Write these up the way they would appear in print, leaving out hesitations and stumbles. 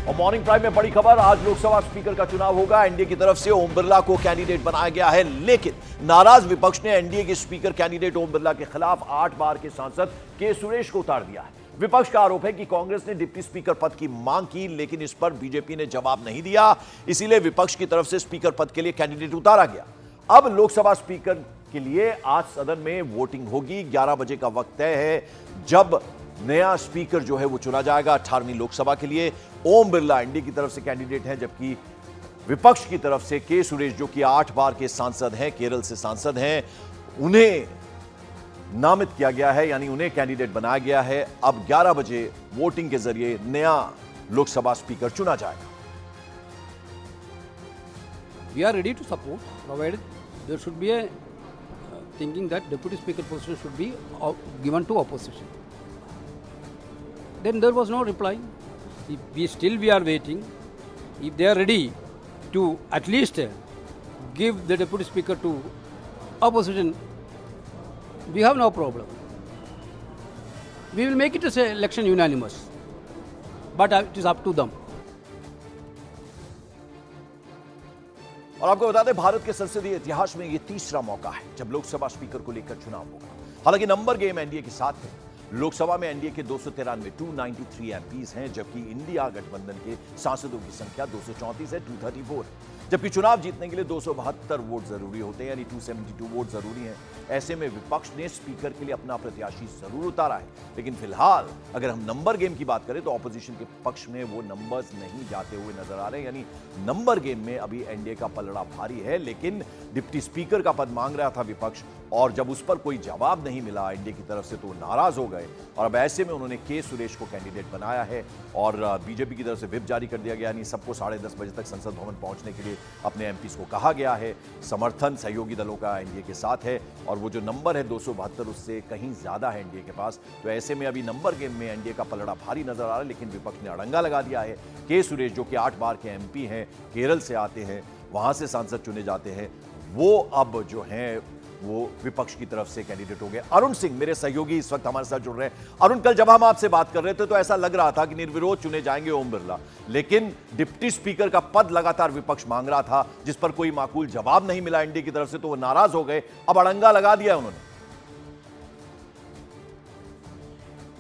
और morning prime में बड़ी खबर, आज लोकसभा स्पीकर का चुनाव होगा। एनडीए की तरफ से ओम बिरला को कैंडिडेट बनाया गया है, लेकिन नाराज विपक्ष ने एनडीए के स्पीकर कैंडिडेट ओम बिरला के खिलाफ 8 बार के सांसद के सुरेश को उतार दिया है। विपक्ष का आरोप है कि कांग्रेस ने डिप्टी स्पीकर पद की मांग की, लेकिन इस पर बीजेपी ने जवाब नहीं दिया, इसीलिए विपक्ष की तरफ से स्पीकर पद के लिए कैंडिडेट उतारा गया। अब लोकसभा स्पीकर के लिए आज सदन में वोटिंग होगी। 11 बजे का वक्त तय है जब नया स्पीकर जो है वो चुना जाएगा 18वीं लोकसभा के लिए। ओम बिरला एनडीए की तरफ से कैंडिडेट हैं, जबकि विपक्ष की तरफ से के सुरेश जो कि 8 बार के सांसद हैं, केरल से सांसद हैं, उन्हें नामित किया गया है, यानी उन्हें कैंडिडेट बनाया गया है। अब 11 बजे वोटिंग के जरिए नया लोकसभा स्पीकर चुना जाएगा। We are ready to support, provided there should be a thinking that deputy speaker position should be given to opposition. Then there was no reply. We are waiting. If they are ready to at least give the deputy speaker to opposition, we have no problem. We will make it as an election unanimous, but it is up to them. और आपको बता दें, भारत के संसदीय इतिहास में यह तीसरा मौका है जब लोकसभा स्पीकर को लेकर चुनाव होगा। हालांकि नंबर गेम एनडीए के साथ है। लोकसभा में एनडीए के 293 एमपीज हैं, जबकि इंडिया गठबंधन के सांसदों की संख्या 234 है, 234 है। जबकि चुनाव जीतने के लिए 272 वोट जरूरी होते हैं, यानी 272 वोट जरूरी हैं। ऐसे में विपक्ष ने स्पीकर के लिए अपना प्रत्याशी जरूर उतारा है, लेकिन फिलहाल अगर हम नंबर गेम की बात करें तो ऑपोजिशन के पक्ष में वो नंबर्स नहीं जाते हुए नजर आ रहे हैं। यानी नंबर गेम में अभी एनडीए का पलड़ा भारी है, लेकिन डिप्टी स्पीकर का पद मांग रहा था विपक्ष, और जब उस पर कोई जवाब नहीं मिला एनडीए की तरफ से तो नाराज हो गए। और अब ऐसे में उन्होंने के सुरेश को कैंडिडेट बनाया है और बीजेपी की तरफ से व्हिप जारी कर दिया गया, यानी सबको 10:30 बजे तक संसद भवन पहुंचने के लिए अपने एमपीज को कहा गया है। समर्थन सहयोगी दलों का एनडीए के साथ है और वो जो नंबर है 272 उससे कहीं ज्यादा है एनडीए के पास। तो ऐसे में अभी नंबर गेम में एनडीए का पलड़ा भारी नजर आ रहा है, लेकिन विपक्ष ने अड़ंगा लगा दिया है। के सुरेश जो कि 8 बार के एमपी हैं, केरल से आते हैं, वहां से सांसद चुने जाते हैं, वो अब जो हैं वो विपक्ष की तरफ से कैंडिडेट हो गए। अरुण सिंह मेरे सहयोगी इस वक्त हमारे साथ जुड़ रहे हैं। अरुण, कल जब हम आपसे बात कर रहे थे तो ऐसा लग रहा था कि निर्विरोध चुने जाएंगे ओम बिरला, लेकिन डिप्टी स्पीकर का पद लगातार विपक्ष मांग रहा था, जिस पर कोई माकूल जवाब नहीं मिला एनडीए की तरफ से, तो वो नाराज हो गए। अब अड़ंगा लगा दिया उन्होंने।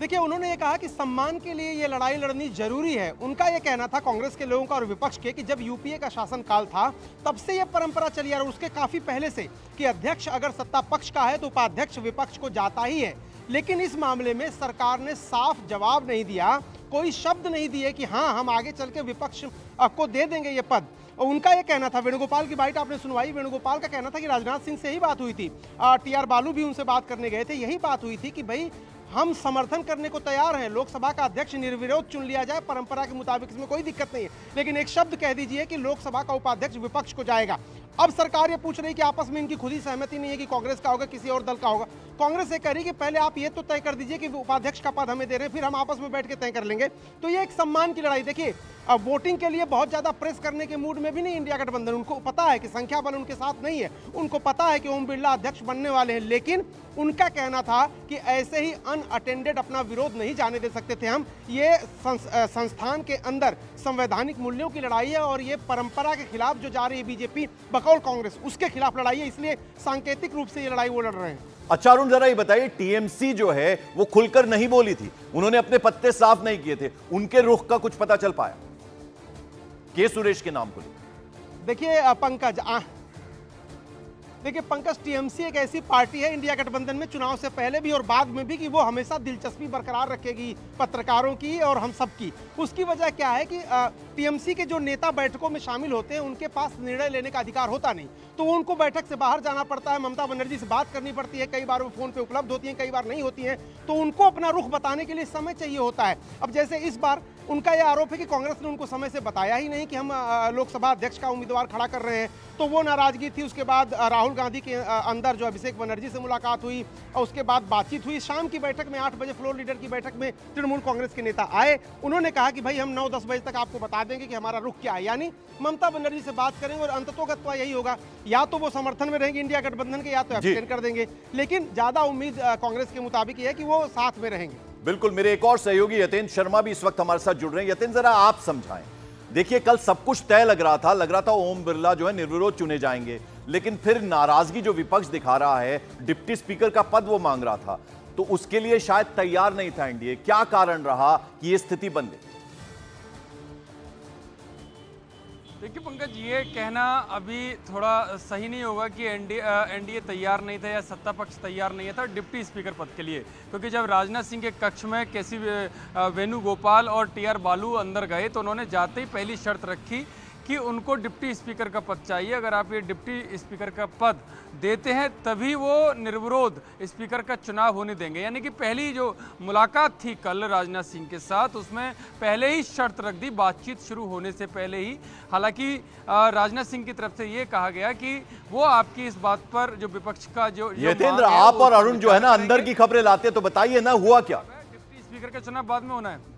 देखिए, उन्होंने ये कहा कि सम्मान के लिए ये लड़ाई लड़नी जरूरी है। उनका ये कहना था, कांग्रेस के लोगों का और विपक्ष के, कि जब यूपीए का शासनकाल था तब से ये परंपरा चली आ रही है, उसके काफी पहले से, कि अध्यक्ष अगर सत्ता पक्ष का है तो उपाध्यक्ष विपक्ष को जाता ही है। लेकिन इस मामले में सरकार ने साफ जवाब नहीं दिया, कोई शब्द नहीं दिए कि हाँ हम आगे चल के विपक्ष को दे देंगे ये पद। और उनका ये कहना था, वेणुगोपाल की बाइट आपने सुनवाई, वेणुगोपाल का कहना था कि राजनाथ सिंह से ही बात हुई थी, टीआर बालू भी उनसे बात करने गए थे, यही बात हुई थी कि भाई हम समर्थन करने को तैयार हैं, लोकसभा का अध्यक्ष निर्विरोध चुन लिया जाए, परंपरा के मुताबिक, इसमें कोई दिक्कत नहीं है, लेकिन एक शब्द कह दीजिए कि लोकसभा का उपाध्यक्ष विपक्ष को जाएगा। अब सरकार ये पूछ रही कि आपस में इनकी खुद ही सहमति नहीं है कि कांग्रेस का होगा किसी और दल का होगा। कांग्रेस ये कह रही कि पहले आप ये तो तय कर दीजिए कि उपाध्यक्ष का पद हमें दे रहे हैं, फिर हम आपस में बैठ के तय कर लेंगे। तो ये एक सम्मान की लड़ाई। देखिए, अब वोटिंग के लिए बहुत ज्यादा प्रेस करने के मूड में भी नहीं इंडिया गठबंधन। उनको पता है कि संख्या बल उनके साथ नहीं है, उनको पता है कि ओम बिरला अध्यक्ष बनने वाले हैं, लेकिन उनका कहना था कि ऐसे ही अनअटेंडेड अपना विरोध नहीं जाने दे सकते थे हम। ये संस्थान के अंदर संवैधानिक मूल्यों की लड़ाई है और ये परंपरा के खिलाफ जो जा रही है बीजेपी बकौल कांग्रेस, उसके खिलाफ लड़ाई है, इसलिए सांकेतिक रूप से ये लड़ाई वो लड़ रहे हैं। अच्छा अरुण, जरा ये बताइए, टीएमसी जो है वो खुलकर नहीं बोली थी, उन्होंने अपने पत्ते साफ नहीं किए थे, उनके रुख का कुछ पता चल पाया के सुरेश के नाम को लेकर? देखिए पंकज, टीएमसी एक ऐसी पार्टी है इंडिया गठबंधन में, चुनाव से पहले भी और बाद में भी, कि वो हमेशा दिलचस्पी बरकरार रखेगी पत्रकारों की और हम सब की। उसकी वजह क्या है कि टीएमसी के जो नेता बैठकों में शामिल होते हैं उनके पास निर्णय लेने का अधिकार होता नहीं, तो उनको बैठक से बाहर जाना पड़ता है, ममता बनर्जी से बात करनी पड़ती है, कई बार वो फोन पे उपलब्ध होती हैं, कई बार नहीं होती हैं, तो उनको अपना रुख बताने के लिए समय चाहिए होता है। अब जैसे इस बार उनका यह आरोप है कि कांग्रेस ने उनको समय से बताया ही नहीं कि हम लोकसभा अध्यक्ष का उम्मीदवार खड़ा कर रहे हैं, तो वो नाराजगी थी। उसके बाद राहुल गांधी के अंदर जो अभिषेक बनर्जी से मुलाकात हुई और उसके बाद बातचीत हुई। शाम की बैठक में 8 बजे फ्लोर लीडर की बैठक में तृणमूल कांग्रेस के नेता आए, उन्होंने कहा कि भाई हम 9-10 बजे तक आपको बता देंगे कि हमारा रुख क्या है, यानी ममता बनर्जी से बात करेंगे और अंततोगत्वा यही होगा, या तो वो समर्थन में रहेंगे इंडिया गठबंधन के, या तो एब्सटेन कर देंगे। लेकिन ज्यादा उम्मीद कांग्रेस के मुताबिक है कि वो साथ में रहेंगे। बिल्कुल, मेरे एक और सहयोगी यतेंद्र शर्मा भी इस वक्त हमारे साथ जुड़ रहे हैं। यतेंद्र, जरा आप समझाएं, देखिए कल सब कुछ तय लग रहा था ओम बिरला जो है निर्विरोध चुने जाएंगे, लेकिन फिर नाराजगी जो विपक्ष दिखा रहा है, डिप्टी स्पीकर का पद वो मांग रहा था, तो उसके लिए शायद तैयार नहीं था एनडीए। क्या कारण रहा कि ये स्थिति बन गई? देखिए पंकज, ये कहना अभी थोड़ा सही नहीं होगा कि एनडीए तैयार नहीं था या सत्ता पक्ष तैयार नहीं था डिप्टी स्पीकर पद के लिए, क्योंकि जब राजनाथ सिंह के कक्ष में केसी वेणुगोपाल और टीआर बालू अंदर गए तो उन्होंने जाते ही पहली शर्त रखी कि उनको डिप्टी स्पीकर का पद चाहिए। अगर आप ये डिप्टी स्पीकर का पद देते हैं तभी वो निर्विरोध स्पीकर का चुनाव होने देंगे। यानी कि पहली जो मुलाकात थी कल राजनाथ सिंह के साथ, उसमें पहले ही शर्त रख दी बातचीत शुरू होने से पहले ही। हालांकि राजनाथ सिंह की तरफ से ये कहा गया कि वो आपकी इस बात पर जो विपक्ष का जो यतेंद्र, आप और अरुण जो है ना अंदर की खबरें लाते, तो बताइए ना हुआ क्या? डिप्टी स्पीकर का चुनाव बाद में होना है।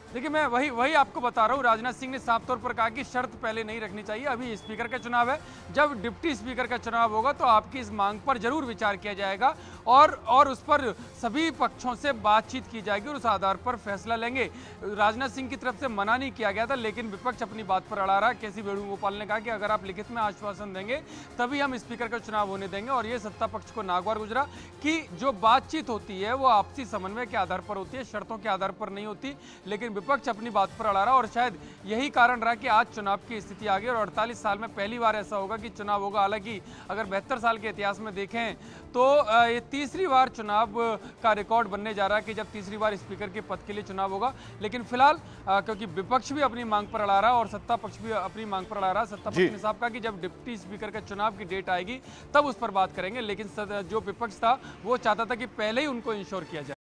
देखिए मैं वही आपको बता रहा हूँ, राजनाथ सिंह ने साफ तौर पर कहा कि शर्त पहले नहीं रखनी चाहिए, अभी स्पीकर का चुनाव है, जब डिप्टी स्पीकर का चुनाव होगा तो आपकी इस मांग पर जरूर विचार किया जाएगा और उस पर सभी पक्षों से बातचीत की जाएगी और उस आधार पर फैसला लेंगे। राजनाथ सिंह की तरफ से मना नहीं किया गया था, लेकिन विपक्ष अपनी बात पर अड़ा रहा। केसी वेणुगोपाल ने कहा कि अगर आप लिखित में आश्वासन देंगे तभी हम स्पीकर का चुनाव होने देंगे, और ये सत्ता पक्ष को नागवार गुजरा कि जो बातचीत होती है वो आपसी समन्वय के आधार पर होती है, शर्तों के आधार पर नहीं होती। लेकिन विपक्ष अपनी बात पर अड़ा रहा और शायद यही कारण रहा कि आज चुनाव की स्थिति आ गई और 48 साल में पहली बार ऐसा होगा कि चुनाव होगा। हालांकि अगर 72 साल के इतिहास में देखें तो ये तीसरी बार चुनाव का रिकॉर्ड बनने जा रहा है कि जब तीसरी बार स्पीकर के पद के लिए चुनाव होगा। लेकिन फिलहाल क्योंकि विपक्ष भी अपनी मांग पर अड़ा रहा और सत्ता पक्ष भी अपनी मांग पर अड़ा रहा, सत्ता पक्ष ने साफ कहा कि जब डिप्टी स्पीकर के चुनाव की डेट आएगी तब उस पर बात करेंगे, लेकिन जो विपक्ष था वो चाहता था कि पहले ही उनको इंश्योर किया जाए।